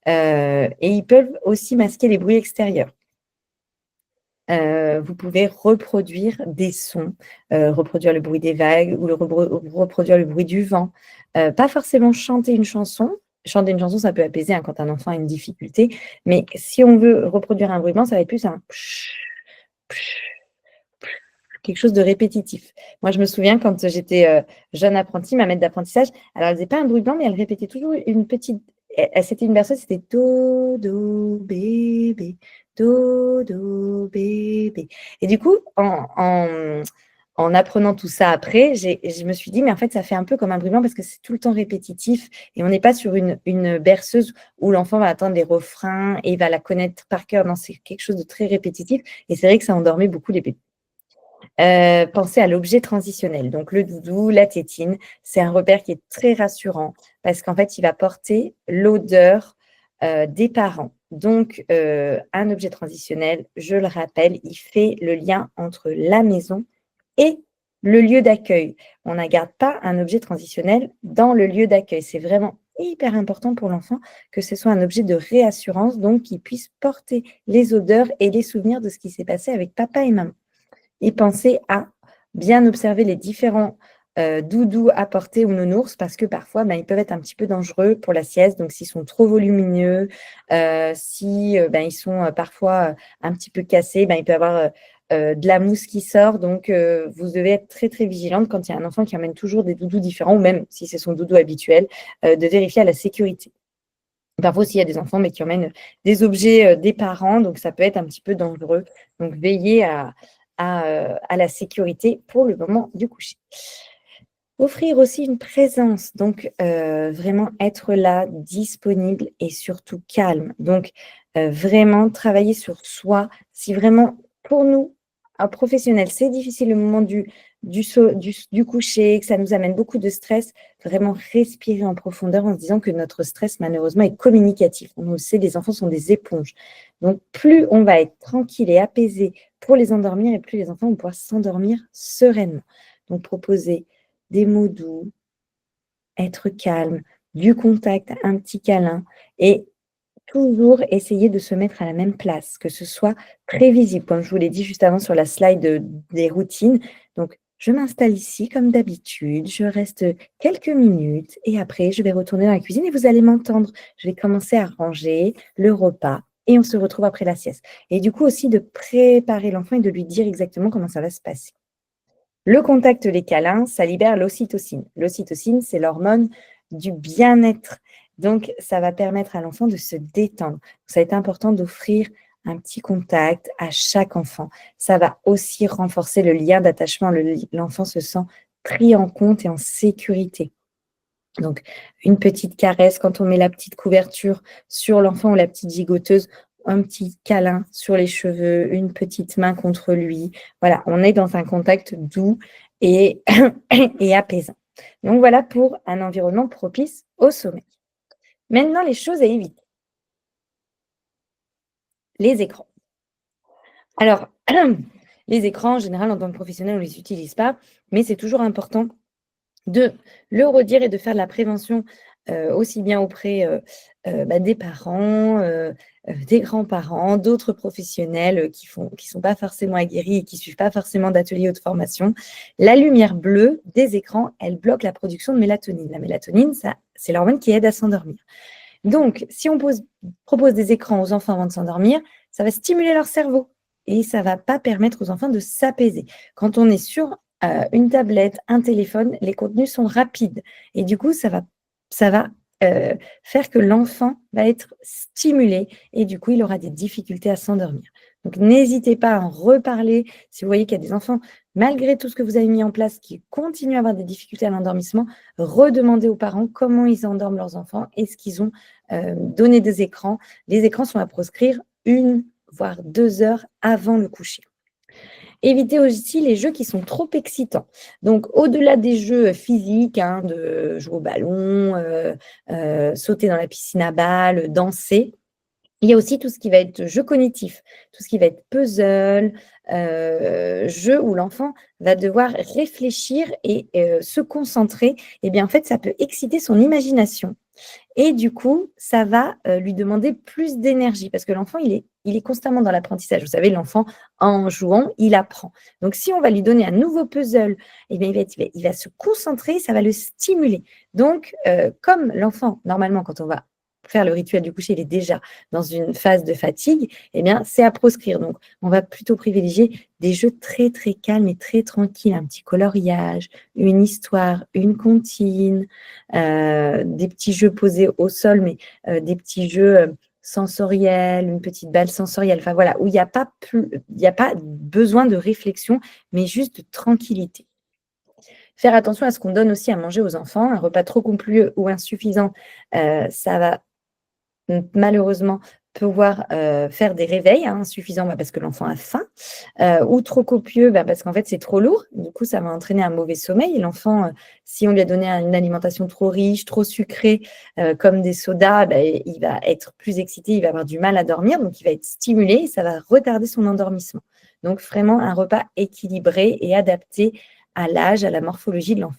Et ils peuvent aussi masquer les bruits extérieurs. Vous pouvez reproduire des sons, reproduire le bruit des vagues ou reproduire le bruit du vent. Pas forcément chanter une chanson. Chanter une chanson, ça peut apaiser quand un enfant a une difficulté. Mais si on veut reproduire un bruit blanc, ça va être plus un quelque chose de répétitif. Moi, je me souviens quand j'étais jeune apprentie, ma maître d'apprentissage, alors elle ne faisait pas un bruit blanc, mais elle répétait toujours une petite. C'était une berceuse, c'était do, do, bébé, do, do, bébé. Et du coup, en apprenant tout ça après, je me suis dit, mais en fait, ça fait un peu comme un bruit blanc parce que c'est tout le temps répétitif et on n'est pas sur une berceuse où l'enfant va attendre les refrains et il va la connaître par cœur. Non, c'est quelque chose de très répétitif et c'est vrai que ça endormait beaucoup les bébés. Pensez à l'objet transitionnel. Donc, le doudou, la tétine, c'est un repère qui est très rassurant parce qu'en fait, il va porter l'odeur des parents. Donc, un objet transitionnel, je le rappelle, il fait le lien entre la maison et le lieu d'accueil. On ne garde pas un objet transitionnel dans le lieu d'accueil. C'est vraiment hyper important pour l'enfant que ce soit un objet de réassurance, donc qu'il puisse porter les odeurs et les souvenirs de ce qui s'est passé avec papa et maman. Et pensez à bien observer les différents doudous apportés aux nounours parce que parfois, ils peuvent être un petit peu dangereux pour la sieste. Donc, s'ils sont trop volumineux, si ils sont parfois un petit peu cassés, il peut y avoir de la mousse qui sort. Donc, vous devez être très, très vigilante quand il y a un enfant qui amène toujours des doudous différents ou même si c'est son doudou habituel, de vérifier à la sécurité. Parfois aussi, il y a des enfants, mais qui emmènent des objets des parents, donc ça peut être un petit peu dangereux. Donc, veillez à la sécurité pour le moment du coucher. Offrir aussi une présence, donc vraiment être là, disponible et surtout calme. Donc, vraiment travailler sur soi. Si vraiment, pour nous, un professionnel, c'est difficile le moment du coucher, que ça nous amène beaucoup de stress, vraiment respirer en profondeur en se disant que notre stress, malheureusement, est communicatif. On le sait, les enfants sont des éponges. Donc, plus on va être tranquille et apaisé pour les endormir, et plus les enfants vont pouvoir s'endormir sereinement. Donc, proposer des mots doux, être calme, du contact, un petit câlin et toujours essayer de se mettre à la même place, que ce soit prévisible, comme je vous l'ai dit juste avant sur la slide des routines. Donc, je m'installe ici comme d'habitude, je reste quelques minutes et après, je vais retourner dans la cuisine et vous allez m'entendre. Je vais commencer à ranger le repas et on se retrouve après la sieste. Et du coup aussi de préparer l'enfant et de lui dire exactement comment ça va se passer. Le contact, les câlins, ça libère l'ocytocine. L'ocytocine, c'est l'hormone du bien-être. Donc, ça va permettre à l'enfant de se détendre. Ça va être important d'offrir un petit contact à chaque enfant. Ça va aussi renforcer le lien d'attachement. L'enfant se sent pris en compte et en sécurité. Donc, une petite caresse quand on met la petite couverture sur l'enfant ou la petite gigoteuse, un petit câlin sur les cheveux, une petite main contre lui. Voilà, on est dans un contact doux et, et apaisant. Donc, voilà pour un environnement propice au sommeil. Maintenant, les choses à éviter. Les écrans. Alors, les écrans, en général, en tant que professionnel, on ne les utilise pas, mais c'est toujours important de le redire et de faire de la prévention aussi bien auprès des parents, des grands-parents, d'autres professionnels qui sont pas forcément aguerris et qui suivent pas forcément d'ateliers ou de formation. La lumière bleue des écrans, elle bloque la production de mélatonine. La mélatonine, c'est l'hormone qui aide à s'endormir. Donc, si on propose des écrans aux enfants avant de s'endormir, ça va stimuler leur cerveau et ça ne va pas permettre aux enfants de s'apaiser. Quand on est sur une tablette, un téléphone, les contenus sont rapides et du coup, ça va faire que l'enfant va être stimulé et du coup, il aura des difficultés à s'endormir. Donc, n'hésitez pas à en reparler. Si vous voyez qu'il y a des enfants, malgré tout ce que vous avez mis en place, qui continuent à avoir des difficultés à l'endormissement, redemandez aux parents comment ils endorment leurs enfants. Est-ce qu'ils ont donné des écrans? Les écrans sont à proscrire 1 voire 2 heures avant le coucher. Évitez aussi les jeux qui sont trop excitants. Donc, au-delà des jeux physiques, de jouer au ballon, sauter dans la piscine à balles, danser, il y a aussi tout ce qui va être jeu cognitif, tout ce qui va être puzzle, jeu où l'enfant va devoir réfléchir et se concentrer. Et bien, en fait, ça peut exciter son imagination. Et du coup, ça va lui demander plus d'énergie parce que l'enfant, il est constamment dans l'apprentissage. Vous savez, l'enfant, en jouant, il apprend. Donc, si on va lui donner un nouveau puzzle, eh bien, il va se concentrer, ça va le stimuler. Donc, comme l'enfant, normalement, quand on va faire le rituel du coucher, il est déjà dans une phase de fatigue, eh bien, c'est à proscrire. Donc, on va plutôt privilégier des jeux très, très calmes et très tranquilles, un petit coloriage, une histoire, une comptine, des petits jeux posés au sol, mais des petits jeux sensoriels, une petite balle sensorielle, enfin voilà, où il n'y a pas besoin de réflexion, mais juste de tranquillité. Faire attention à ce qu'on donne aussi à manger aux enfants. Un repas trop complet ou insuffisant, ça va malheureusement pouvoir faire des réveils insuffisants parce que l'enfant a faim, ou trop copieux parce qu'en fait c'est trop lourd. Du coup, ça va entraîner un mauvais sommeil. Et l'enfant, si on lui a donné une alimentation trop riche, trop sucrée, comme des sodas, il va être plus excité, il va avoir du mal à dormir, donc il va être stimulé et ça va retarder son endormissement. Donc vraiment un repas équilibré et adapté à l'âge, à la morphologie de l'enfant.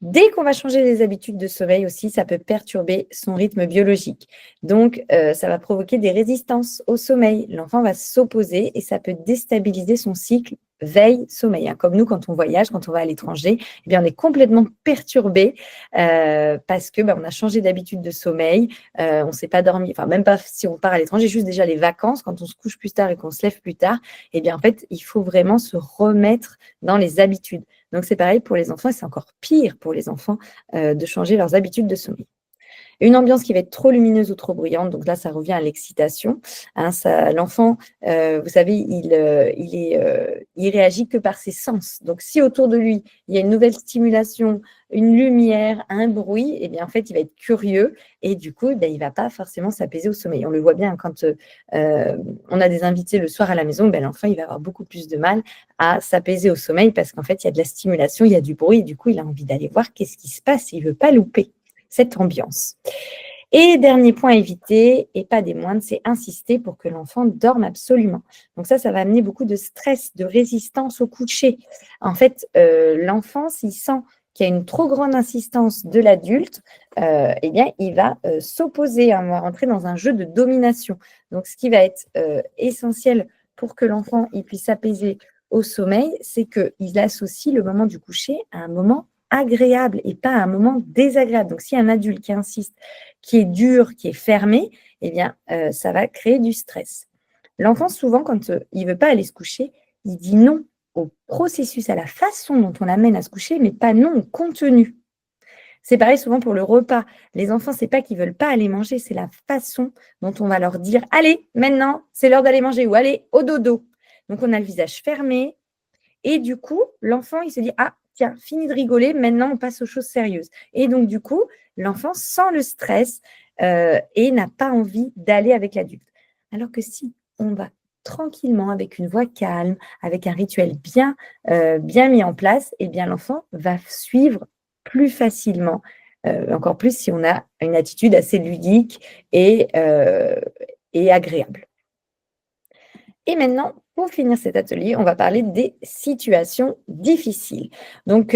Dès qu'on va changer les habitudes de sommeil aussi, ça peut perturber son rythme biologique. Donc, ça va provoquer des résistances au sommeil. L'enfant va s'opposer et ça peut déstabiliser son cycle veille-sommeil. Comme nous, quand on voyage, quand on va à l'étranger, eh bien, on est complètement perturbé parce que on a changé d'habitude de sommeil, on ne s'est pas dormi, enfin même pas si on part à l'étranger, juste déjà les vacances, quand on se couche plus tard et qu'on se lève plus tard, eh bien en fait, il faut vraiment se remettre dans les habitudes. Donc, c'est pareil pour les enfants et c'est encore pire pour les enfants de changer leurs habitudes de sommeil. Une ambiance qui va être trop lumineuse ou trop bruyante, donc là, ça revient à l'excitation. Hein, l'enfant, vous savez, il réagit que par ses sens. Donc, si autour de lui, il y a une nouvelle stimulation, une lumière, un bruit, eh bien, en fait, il va être curieux et du coup, il ne va pas forcément s'apaiser au sommeil. On le voit bien quand on a des invités le soir à la maison, l'enfant, il va avoir beaucoup plus de mal à s'apaiser au sommeil parce qu'en fait, il y a de la stimulation, il y a du bruit et du coup, il a envie d'aller voir qu'est-ce qui se passe. Il ne veut pas louper cette ambiance. Et dernier point à éviter, et pas des moindres, c'est insister pour que l'enfant dorme absolument. Donc ça va amener beaucoup de stress, de résistance au coucher. En fait, l'enfant, s'il sent qu'il y a une trop grande insistance de l'adulte, eh bien, il va s'opposer, on va rentrer dans un jeu de domination. Donc, ce qui va être essentiel pour que l'enfant il puisse s'apaiser au sommeil, c'est qu'il associe le moment du coucher à un moment agréable et pas à un moment désagréable. Donc, si un adulte qui insiste, qui est dur, qui est fermé, eh bien, ça va créer du stress. L'enfant, souvent, quand il ne veut pas aller se coucher, il dit non au processus, à la façon dont on l'amène à se coucher, mais pas non au contenu. C'est pareil souvent pour le repas. Les enfants, c'est pas qu'ils veulent pas aller manger, c'est la façon dont on va leur dire « Allez, maintenant, c'est l'heure d'aller manger » ou « Allez, au dodo ». Donc, on a le visage fermé et du coup, l'enfant, il se dit « Ah, tiens, fini de rigoler, maintenant, on passe aux choses sérieuses ». Et donc, du coup, l'enfant sent le stress et n'a pas envie d'aller avec l'adulte. Alors que si on va tranquillement, avec une voix calme, avec un rituel bien mis en place, eh bien, l'enfant va suivre plus facilement, encore plus si on a une attitude assez ludique et agréable. Et maintenant, pour finir cet atelier, on va parler des situations difficiles. Donc,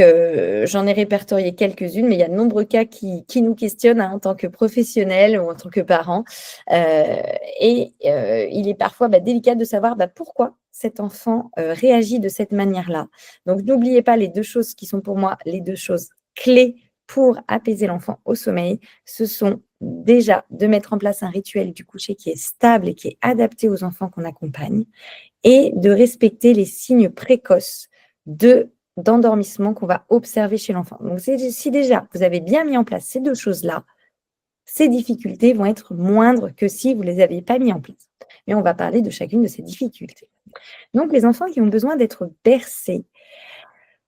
j'en ai répertorié quelques-unes, mais il y a de nombreux cas qui nous questionnent en tant que professionnels ou en tant que parents. Il est parfois délicat de savoir pourquoi cet enfant réagit de cette manière-là. Donc, n'oubliez pas les deux choses qui sont pour moi les deux choses clés pour apaiser l'enfant au sommeil. Ce sont déjà de mettre en place un rituel du coucher qui est stable et qui est adapté aux enfants qu'on accompagne et de respecter les signes précoces d'endormissement qu'on va observer chez l'enfant. Donc, si déjà vous avez bien mis en place ces deux choses-là, ces difficultés vont être moindres que si vous ne les aviez pas mis en place. Mais on va parler de chacune de ces difficultés. Donc, les enfants qui ont besoin d'être bercés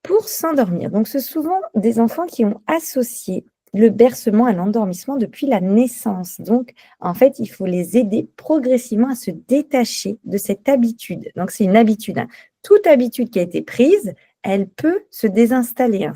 pour s'endormir. Donc, ce sont souvent des enfants qui ont associé le bercement à l'endormissement depuis la naissance. Donc, en fait, il faut les aider progressivement à se détacher de cette habitude. Donc, c'est une habitude. Toute habitude qui a été prise, elle peut se désinstaller.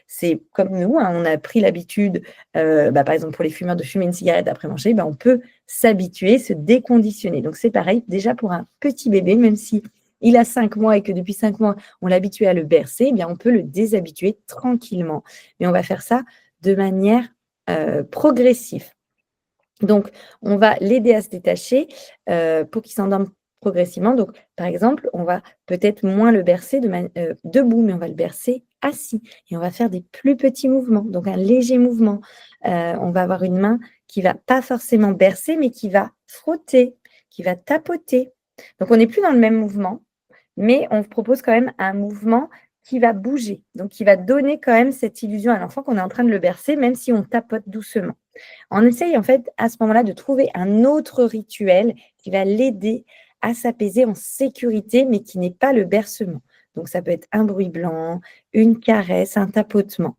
C'est comme nous, on a pris l'habitude, par exemple pour les fumeurs, de fumer une cigarette après manger, on peut s'habituer, se déconditionner. Donc, c'est pareil déjà pour un petit bébé, même si il a 5 mois et que depuis 5 mois, on l'a habitué à le bercer, eh bien, on peut le déshabituer tranquillement. Mais on va faire ça de manière progressive. Donc, on va l'aider à se détacher pour qu'il s'endorme progressivement. Donc, par exemple, on va peut-être moins le bercer debout, mais on va le bercer assis. Et on va faire des plus petits mouvements, donc un léger mouvement. On va avoir une main qui ne va pas forcément bercer, mais qui va frotter, qui va tapoter. Donc, on n'est plus dans le même mouvement, mais on propose quand même un mouvement qui va bouger, donc qui va donner quand même cette illusion à l'enfant qu'on est en train de le bercer, même si on tapote doucement. On essaye en fait à ce moment-là de trouver un autre rituel qui va l'aider à s'apaiser en sécurité, mais qui n'est pas le bercement. Donc ça peut être un bruit blanc, une caresse, un tapotement.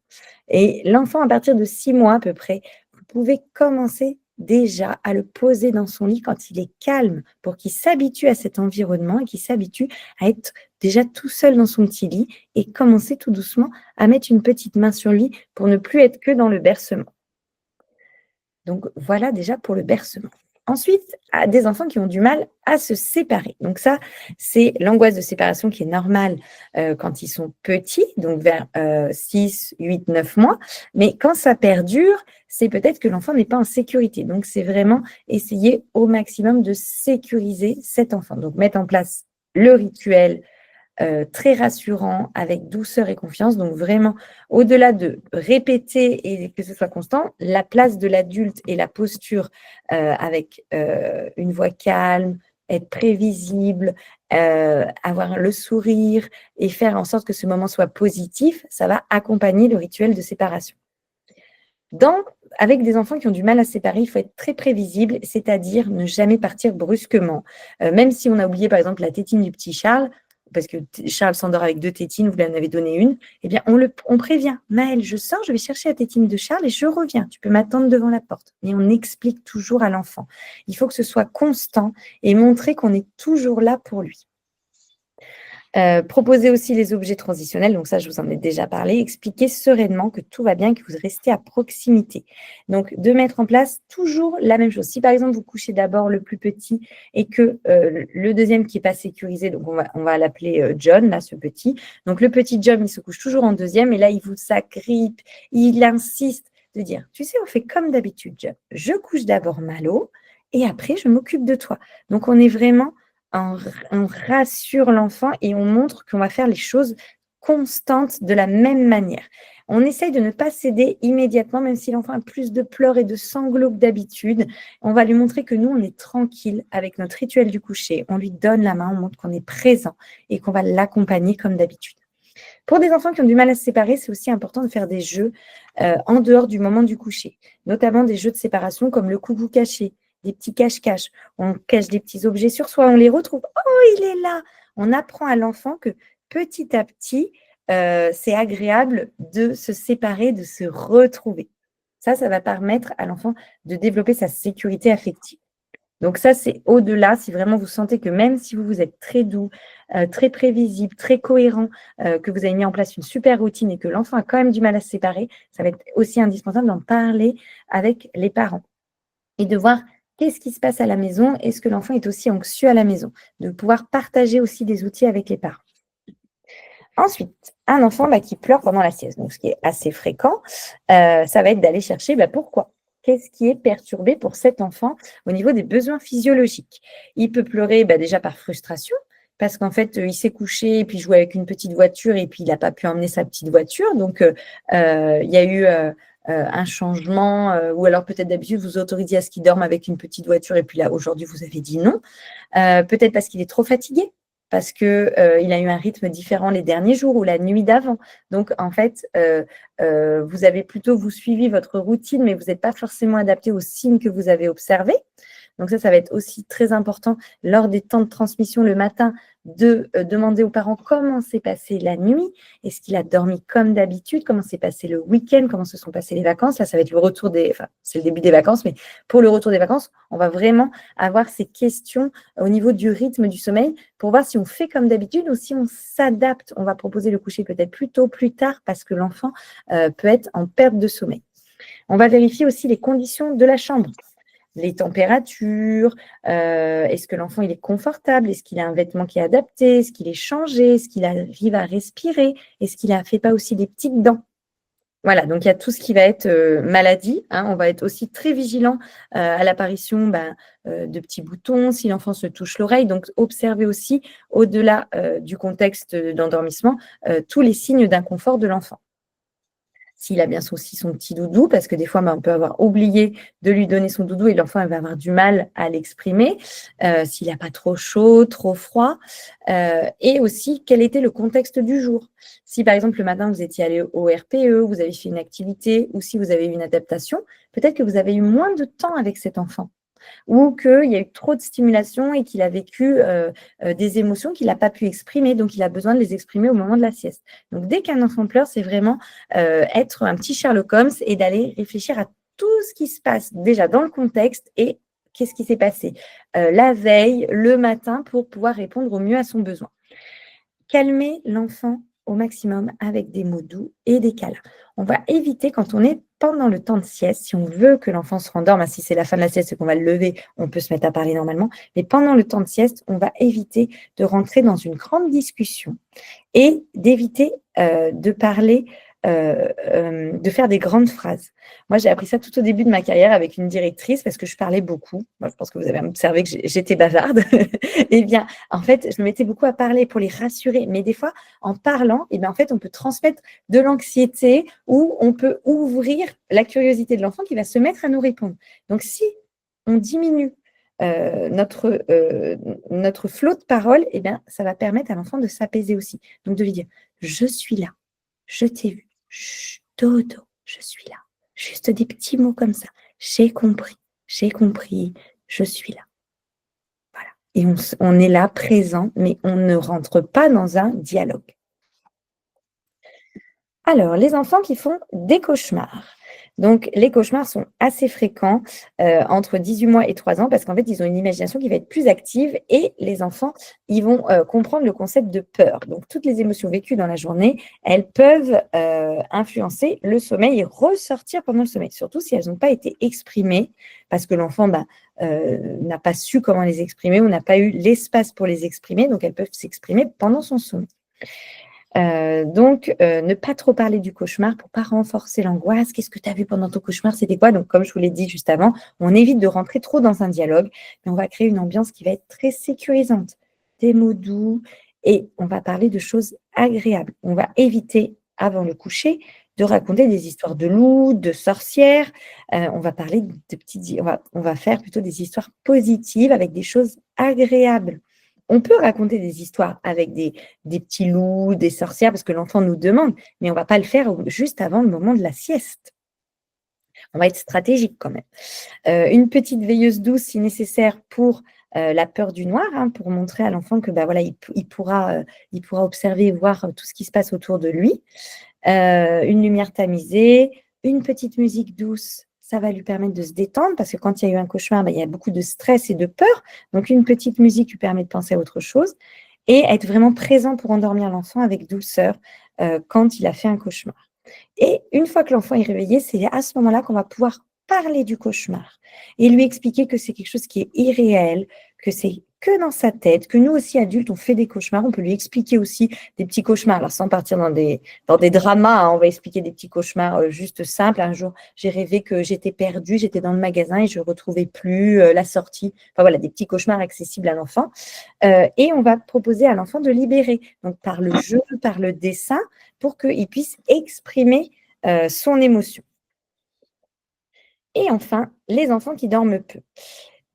Et l'enfant, à partir de 6 mois à peu près, vous pouvez commencer déjà à le poser dans son lit quand il est calme pour qu'il s'habitue à cet environnement et qu'il s'habitue à être déjà tout seul dans son petit lit et commencer tout doucement à mettre une petite main sur lui pour ne plus être que dans le bercement. Donc, voilà déjà pour le bercement. Ensuite, des enfants qui ont du mal à se séparer. Donc ça, c'est l'angoisse de séparation qui est normale quand ils sont petits, donc vers 6, 8, 9 mois. Mais quand ça perdure, c'est peut-être que l'enfant n'est pas en sécurité. Donc, c'est vraiment essayer au maximum de sécuriser cet enfant. Donc, mettre en place le rituel très rassurant, avec douceur et confiance. Donc vraiment, au-delà de répéter et que ce soit constant, la place de l'adulte et la posture avec une voix calme, être prévisible, avoir le sourire et faire en sorte que ce moment soit positif, ça va accompagner le rituel de séparation. Dans avec des enfants qui ont du mal à se séparer, il faut être très prévisible, c'est-à-dire ne jamais partir brusquement. Même si on a oublié, par exemple, la tétine du petit Charles, parce que Charles s'endort avec 2 tétines, vous lui en avez donné une, eh bien, on prévient. Maëlle, je sors, je vais chercher la tétine de Charles et je reviens. Tu peux m'attendre devant la porte. Mais on explique toujours à l'enfant. Il faut que ce soit constant et montrer qu'on est toujours là pour lui. Proposer aussi les objets transitionnels, donc ça, je vous en ai déjà parlé. Expliquer sereinement que tout va bien, que vous restez à proximité. Donc, de mettre en place toujours la même chose. Si, par exemple, vous couchez d'abord le plus petit et que le deuxième qui n'est pas sécurisé, donc on va l'appeler John, là, ce petit. Donc, le petit John, il se couche toujours en deuxième et là, il vous s'agrippe, il insiste de dire, tu sais, on fait comme d'habitude, John. Je couche d'abord Malo et après, je m'occupe de toi. Donc, on est vraiment on rassure l'enfant et on montre qu'on va faire les choses constantes de la même manière. On essaye de ne pas céder immédiatement, même si l'enfant a plus de pleurs et de sanglots que d'habitude. On va lui montrer que nous, on est tranquille avec notre rituel du coucher. On lui donne la main, on montre qu'on est présent et qu'on va l'accompagner comme d'habitude. Pour des enfants qui ont du mal à se séparer, c'est aussi important de faire des jeux en dehors du moment du coucher, notamment des jeux de séparation comme le coucou caché, des petits cache-cache. On cache des petits objets sur soi, on les retrouve. Oh, il est là. On apprend à l'enfant que petit à petit, c'est agréable de se séparer, de se retrouver. Ça va permettre à l'enfant de développer sa sécurité affective. Donc ça, c'est au-delà, si vraiment vous sentez que même si vous êtes très doux, très prévisible, très cohérent, que vous avez mis en place une super routine et que l'enfant a quand même du mal à se séparer, ça va être aussi indispensable d'en parler avec les parents et de voir qu'est-ce qui se passe à la maison. Est-ce que l'enfant est aussi anxieux à la maison? De pouvoir partager aussi des outils avec les parents. Ensuite, un enfant qui pleure pendant la sieste, donc ce qui est assez fréquent, ça va être d'aller chercher pourquoi. Qu'est-ce qui est perturbé pour cet enfant au niveau des besoins physiologiques? Il peut pleurer déjà par frustration, parce qu'en fait, il s'est couché et puis jouait avec une petite voiture et puis il n'a pas pu emmener sa petite voiture. Donc, il y a eu un changement, ou alors peut-être d'habitude, vous autorisiez à ce qu'il dorme avec une petite voiture et puis là, aujourd'hui, vous avez dit non. Peut-être parce qu'il est trop fatigué, parce qu'il a eu un rythme différent les derniers jours ou la nuit d'avant. Donc, en fait, vous avez plutôt suivi votre routine, mais vous n'êtes pas forcément adapté aux signes que vous avez observés. Donc ça va être aussi très important lors des temps de transmission le matin de demander aux parents comment s'est passée la nuit. Est-ce qu'il a dormi comme d'habitude? Comment s'est passé le week-end? Comment se sont passées les vacances? Là, ça va être le retour c'est le début des vacances, mais pour le retour des vacances, on va vraiment avoir ces questions au niveau du rythme du sommeil pour voir si on fait comme d'habitude ou si on s'adapte. On va proposer le coucher peut-être plus tôt, plus tard, parce que l'enfant peut être en perte de sommeil. On va vérifier aussi les conditions de la chambre. Les températures, est-ce que l'enfant il est confortable, est-ce qu'il a un vêtement qui est adapté, est-ce qu'il est changé, est-ce qu'il arrive à respirer, est-ce qu'il ne fait pas aussi des petites dents. Voilà, donc il y a tout ce qui va être maladie. On va être aussi très vigilant à l'apparition de petits boutons, si l'enfant se touche l'oreille. Donc, observez aussi, au-delà du contexte d'endormissement, tous les signes d'inconfort de l'enfant. S'il a bien aussi son petit doudou, parce que des fois, on peut avoir oublié de lui donner son doudou et l'enfant va avoir du mal à l'exprimer. S'il n'a pas trop chaud, trop froid. Et aussi, quel était le contexte du jour. Si, par exemple, le matin, vous étiez allé au RPE, vous avez fait une activité, ou si vous avez eu une adaptation, peut-être que vous avez eu moins de temps avec cet enfant. Ou qu'il y a eu trop de stimulation et qu'il a vécu des émotions qu'il n'a pas pu exprimer, donc il a besoin de les exprimer au moment de la sieste. Donc, dès qu'un enfant pleure, c'est vraiment être un petit Sherlock Holmes et d'aller réfléchir à tout ce qui se passe déjà dans le contexte et qu'est-ce qui s'est passé la veille, le matin, pour pouvoir répondre au mieux à son besoin. Calmer l'enfant au maximum avec des mots doux et des câlins. On va éviter quand on est pendant le temps de sieste, si on veut que l'enfant se rendorme, si c'est la fin de la sieste et qu'on va le lever, on peut se mettre à parler normalement, mais pendant le temps de sieste, on va éviter de rentrer dans une grande discussion et d'éviter de parler, de faire des grandes phrases. Moi, j'ai appris ça tout au début de ma carrière avec une directrice parce que je parlais beaucoup. Moi, je pense que vous avez observé que j'étais bavarde. Eh bien, en fait, je me mettais beaucoup à parler pour les rassurer. Mais des fois, en parlant, en fait, on peut transmettre de l'anxiété ou on peut ouvrir la curiosité de l'enfant qui va se mettre à nous répondre. Donc, si on diminue notre flot de parole, ça va permettre à l'enfant de s'apaiser aussi. Donc, de lui dire « Je suis là, je t'ai vu, chut, dodo, je suis là, Juste des petits mots comme ça. J'ai compris, je suis là. Voilà. Et on est là, présent, mais on ne rentre pas dans un dialogue. Alors, les enfants qui font des cauchemars. Donc, les cauchemars sont assez fréquents entre 18 mois et 3 ans parce qu'en fait, ils ont une imagination qui va être plus active et les enfants, ils vont comprendre le concept de peur. Donc, toutes les émotions vécues dans la journée, elles peuvent influencer le sommeil et ressortir pendant le sommeil, surtout si elles n'ont pas été exprimées parce que l'enfant n'a pas su comment les exprimer ou n'a pas eu l'espace pour les exprimer. Donc, elles peuvent s'exprimer pendant son sommeil. Donc, ne pas trop parler du cauchemar pour pas renforcer l'angoisse. Qu'est-ce que tu as vu pendant ton cauchemar? C'était quoi? Donc, comme je vous l'ai dit juste avant, on évite de rentrer trop dans un dialogue, mais on va créer une ambiance qui va être très sécurisante. Des mots doux et on va parler de choses agréables. On va éviter, avant le coucher, de raconter des histoires de loups, de sorcières. On va parler de on va faire plutôt des histoires positives avec des choses agréables. On peut raconter des histoires avec des petits loups, des sorcières, parce que l'enfant nous demande, mais on ne va pas le faire juste avant le moment de la sieste. On va être stratégique quand même. Une petite veilleuse douce si nécessaire pour la peur du noir, pour montrer à l'enfant que voilà, il pourra observer et voir tout ce qui se passe autour de lui. Une lumière tamisée, une petite musique douce, ça va lui permettre de se détendre parce que quand il y a eu un cauchemar, il y a beaucoup de stress et de peur. Donc, une petite musique lui permet de penser à autre chose et être vraiment présent pour endormir l'enfant avec douceur quand il a fait un cauchemar. Et une fois que l'enfant est réveillé, c'est à ce moment-là qu'on va pouvoir parler du cauchemar et lui expliquer que c'est quelque chose qui est irréel, que c'est que dans sa tête, que nous aussi, adultes, on fait des cauchemars. On peut lui expliquer aussi des petits cauchemars. Alors, sans partir dans des dramas, on va expliquer des petits cauchemars juste simples. Un jour, j'ai rêvé que j'étais perdue, j'étais dans le magasin et je ne retrouvais plus la sortie. Enfin, voilà, des petits cauchemars accessibles à l'enfant. Et on va proposer à l'enfant de libérer, donc par le jeu, par le dessin, pour qu'il puisse exprimer son émotion. Et enfin, les enfants qui dorment peu.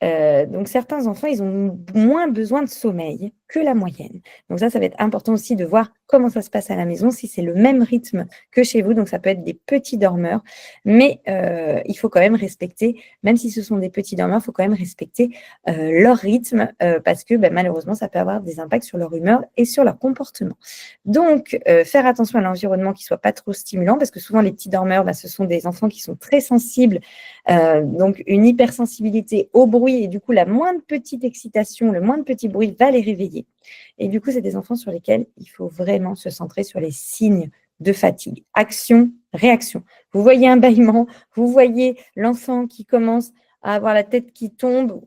Donc certains enfants, ils ont moins besoin de sommeil que la moyenne. Donc ça va être important aussi de voir comment ça se passe à la maison, si c'est le même rythme que chez vous. Donc ça peut être des petits dormeurs, mais il faut quand même respecter, même si ce sont des petits dormeurs, il faut quand même respecter leur rythme parce que malheureusement, ça peut avoir des impacts sur leur humeur et sur leur comportement. Donc faire attention à l'environnement qui ne soit pas trop stimulant parce que souvent les petits dormeurs, ce sont des enfants qui sont très sensibles, donc une hypersensibilité au bruit et du coup la moindre petite excitation, le moindre petit bruit va les réveiller. Et du coup, c'est des enfants sur lesquels il faut vraiment se centrer sur les signes de fatigue. Action, réaction. Vous voyez un bâillement, vous voyez l'enfant qui commence à avoir la tête qui tombe,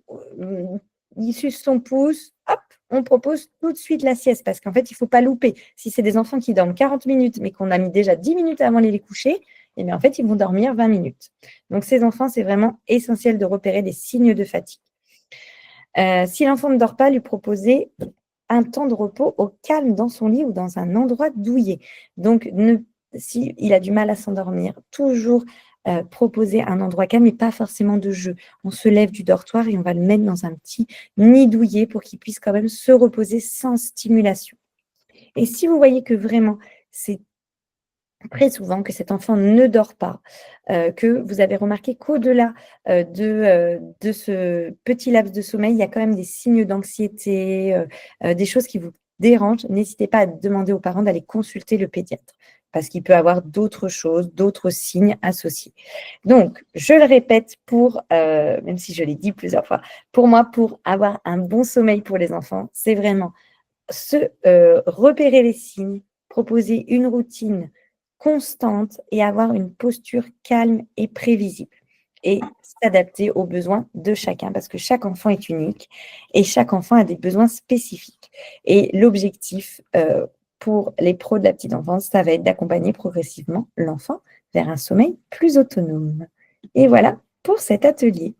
il suce son pouce, hop, on propose tout de suite la sieste parce qu'en fait, il ne faut pas louper. Si c'est des enfants qui dorment 40 minutes mais qu'on a mis déjà 10 minutes avant de les coucher, eh bien, en fait, ils vont dormir 20 minutes. Donc, ces enfants, c'est vraiment essentiel de repérer des signes de fatigue. Si l'enfant ne dort pas, lui proposer un temps de repos au calme dans son lit ou dans un endroit douillet. Donc, s'il a du mal à s'endormir, toujours proposer un endroit calme et pas forcément de jeu. On se lève du dortoir et on va le mettre dans un petit nid douillet pour qu'il puisse quand même se reposer sans stimulation. Et si vous voyez que vraiment, c'est très souvent que cet enfant ne dort pas, que vous avez remarqué qu'au-delà de ce petit laps de sommeil, il y a quand même des signes d'anxiété, des choses qui vous dérangent, n'hésitez pas à demander aux parents d'aller consulter le pédiatre parce qu'il peut avoir d'autres choses, d'autres signes associés. Donc, je le répète même si je l'ai dit plusieurs fois, pour moi, pour avoir un bon sommeil pour les enfants, c'est vraiment repérer les signes, proposer une routine constante et avoir une posture calme et prévisible et s'adapter aux besoins de chacun parce que chaque enfant est unique et chaque enfant a des besoins spécifiques. Et l'objectif pour les pros de la petite enfance, ça va être d'accompagner progressivement l'enfant vers un sommeil plus autonome. Et voilà pour cet atelier.